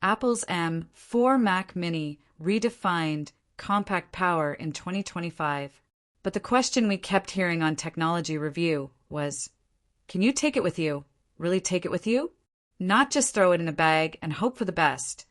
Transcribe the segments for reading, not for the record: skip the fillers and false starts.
Apple's M4 Mac Mini redefined compact power in 2025. But the question we kept hearing on Technology Review was, can you take it with you? Really take it with you? Not just throw it in a bag and hope for the best,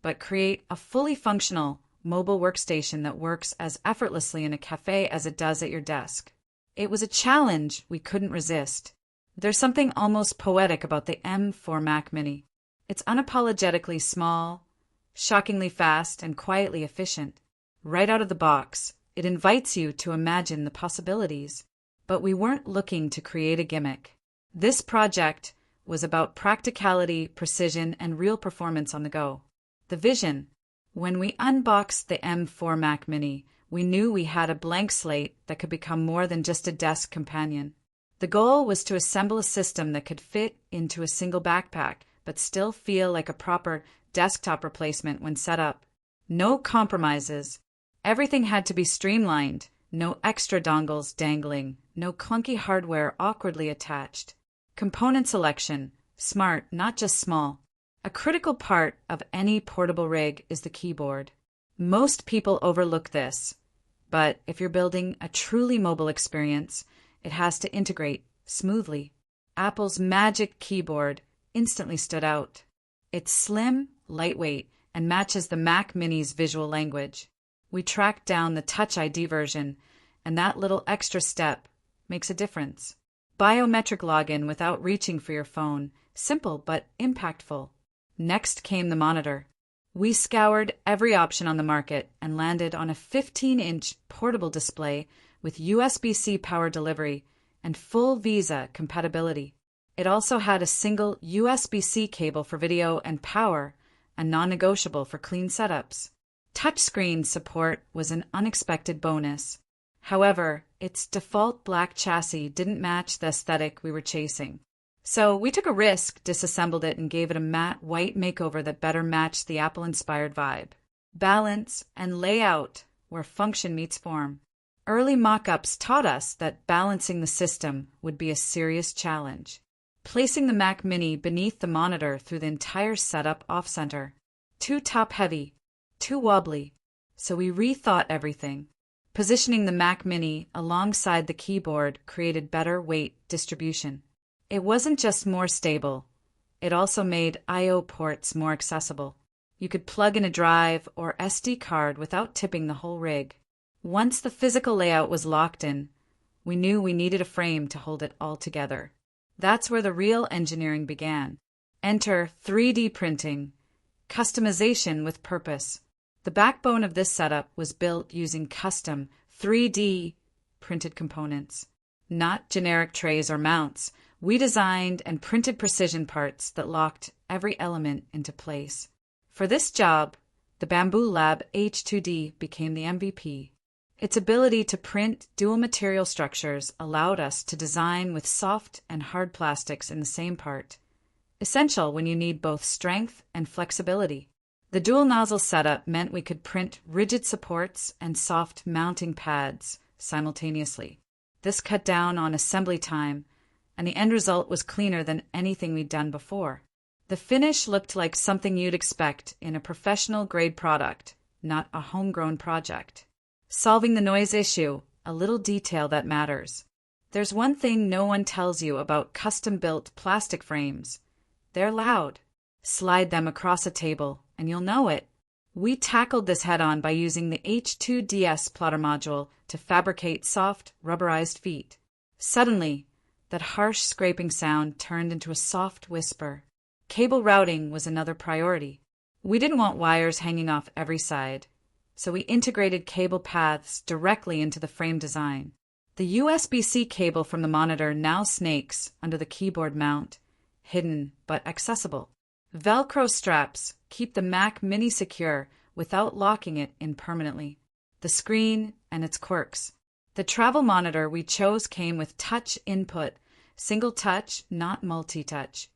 but create a fully functional mobile workstation that works as effortlessly in a cafe as it does at your desk. It was a challenge we couldn't resist. There's something almost poetic about the M4 Mac Mini. It's unapologetically small, shockingly fast, and quietly efficient. Right out of the box, it invites you to imagine the possibilities. But we weren't looking to create a gimmick. This project was about practicality, precision, and real performance on the go. The vision. When we unboxed the M4 Mac Mini, we knew we had a blank slate that could become more than just a desk companion. The goal was to assemble a system that could fit into a single backpack, but still feel like a proper desktop replacement when set up. No compromises. Everything had to be streamlined. No extra dongles dangling. No clunky hardware awkwardly attached. Component selection. Smart, not just small. A critical part of any portable rig is the keyboard. Most people overlook this, but if you're building a truly mobile experience, it has to integrate smoothly. Apple's Magic Keyboard instantly stood out. It's slim, lightweight, and matches the Mac Mini's visual language. We tracked down the Touch ID version, and that little extra step makes a difference. Biometric login without reaching for your phone. Simple but impactful. Next came the monitor. We scoured every option on the market and landed on a 15-inch portable display with USB-C power delivery and full Visa compatibility. It also had a single USB-C cable for video and power, and non-negotiable for clean setups. Touchscreen support was an unexpected bonus. However, its default black chassis didn't match the aesthetic we were chasing. So we took a risk, disassembled it, and gave it a matte white makeover that better matched the Apple-inspired vibe. Balance and layout, where function meets form. Early mock-ups taught us that balancing the system would be a serious challenge. Placing the Mac Mini beneath the monitor threw the entire setup off-center. Too top-heavy, too wobbly, so we rethought everything. Positioning the Mac Mini alongside the keyboard created better weight distribution. It wasn't just more stable, it also made I/O ports more accessible. You could plug in a drive or SD card without tipping the whole rig. Once the physical layout was locked in, we knew we needed a frame to hold it all together. That's where the real engineering began. Enter 3D printing, customization with purpose. The backbone of this setup was built using custom 3D printed components, not generic trays or mounts. We designed and printed precision parts that locked every element into place. For this job, the Bamboo Lab H2D became the MVP. Its ability to print dual material structures allowed us to design with soft and hard plastics in the same part, essential when you need both strength and flexibility. The dual nozzle setup meant we could print rigid supports and soft mounting pads simultaneously. This cut down on assembly time, and the end result was cleaner than anything we'd done before. The finish looked like something you'd expect in a professional-grade product, not a homegrown project. Solving the noise issue, a little detail that matters. There's one thing no one tells you about custom-built plastic frames. They're loud. Slide them across a table, and you'll know it. We tackled this head-on by using the H2DS plotter module to fabricate soft, rubberized feet. Suddenly, that harsh scraping sound turned into a soft whisper. Cable routing was another priority. We didn't want wires hanging off every side, so we integrated cable paths directly into the frame design. The USB-C cable from the monitor now snakes under the keyboard mount, hidden but accessible. Velcro straps keep the Mac Mini secure without locking it in permanently. The screen and its quirks. The travel monitor we chose came with touch input, single touch, not multi-touch.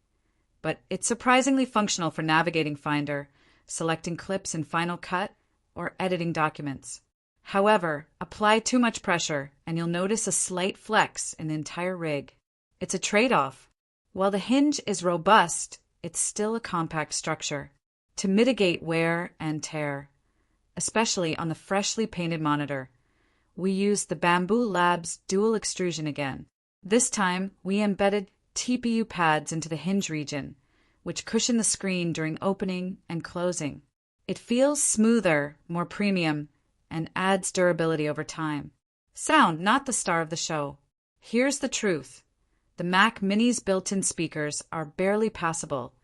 But it's surprisingly functional for navigating Finder, selecting clips in Final Cut, or editing documents. However, apply too much pressure and you'll notice a slight flex in the entire rig. It's a trade-off. While the hinge is robust, it's still a compact structure. to mitigate wear and tear, especially on the freshly painted monitor. We used the Bamboo Labs dual extrusion again. This time, we embedded TPU pads into the hinge region, which cushion the screen during opening and closing. It feels smoother, more premium, and adds durability over time. Sound, not the star of the show. Here's the truth. The Mac Mini's built-in speakers are barely passable,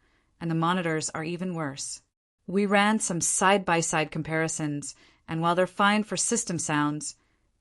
and the monitors are even worse. We ran some side-by-side comparisons, and while they're fine for system sounds,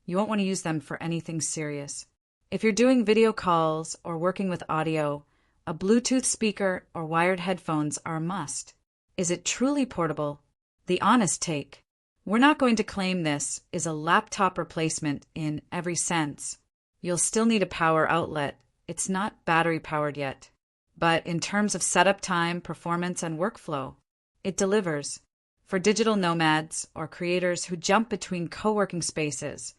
you won't want to use them for anything serious. If you're doing video calls or working with audio, a Bluetooth speaker or wired headphones are a must. Is it truly portable? The honest take. We're not going to claim this is a laptop replacement in every sense. You'll still need a power outlet. It's not battery-powered yet. But in terms of setup time, performance, and workflow, it delivers. For digital nomads or creators who jump between co-working spaces,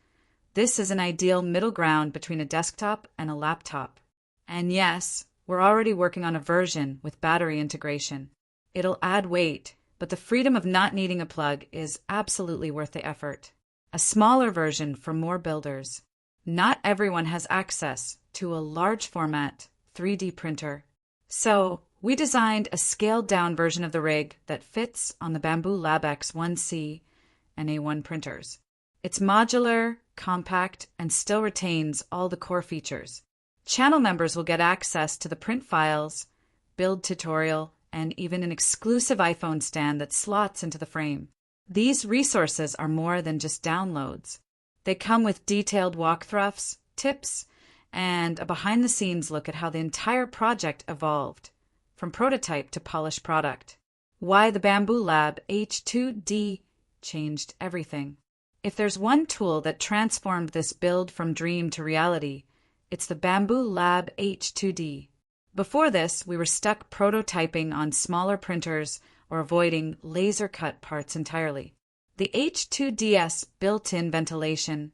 this is an ideal middle ground between a desktop and a laptop. And yes, we're already working on a version with battery integration. It'll add weight, but the freedom of not needing a plug is absolutely worth the effort. A smaller version for more builders. Not everyone has access to a large format 3D printer. So, we designed a scaled-down version of the rig that fits on the Bamboo Lab X1C and A1 printers. It's modular, compact, and still retains all the core features. Channel members will get access to the print files, build tutorial, and even an exclusive iPhone stand that slots into the frame. These resources are more than just downloads. They come with detailed walkthroughs, tips, and a behind-the-scenes look at how the entire project evolved, from prototype to polished product. Why the Bamboo Lab H2D changed everything. If there's one tool that transformed this build from dream to reality, it's the Bamboo Lab H2D. Before this, we were stuck prototyping on smaller printers or avoiding laser-cut parts entirely. The H2DS built-in ventilation,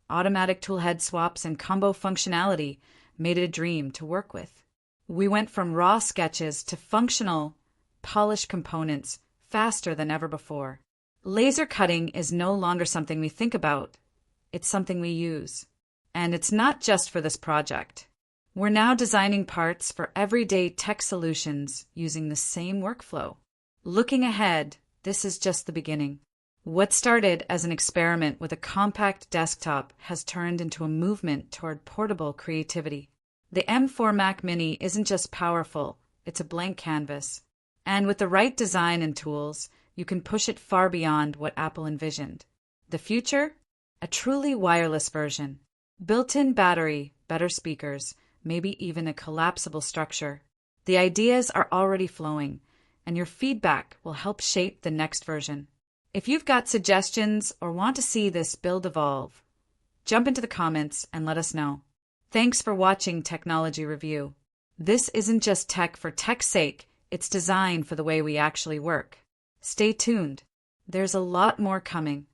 automatic tool head swaps, and combo functionality made it a dream to work with. We went from raw sketches to functional, polished components faster than ever before. Laser cutting is no longer something we think about. It's something we use. And it's not just for this project. We're now designing parts for everyday tech solutions using the same workflow. Looking ahead, this is just the beginning. What started as an experiment with a compact desktop has turned into a movement toward portable creativity. The M4 Mac Mini isn't just powerful, it's a blank canvas. And with the right design and tools, you can push it far beyond what Apple envisioned. The future? A truly wireless version. Built-in battery, better speakers, maybe even a collapsible structure. The ideas are already flowing, and your feedback will help shape the next version. If you've got suggestions or want to see this build evolve, jump into the comments and let us know. Thanks for watching Technology Review. This isn't just tech for tech's sake, it's designed for the way we actually work. Stay tuned. There's a lot more coming.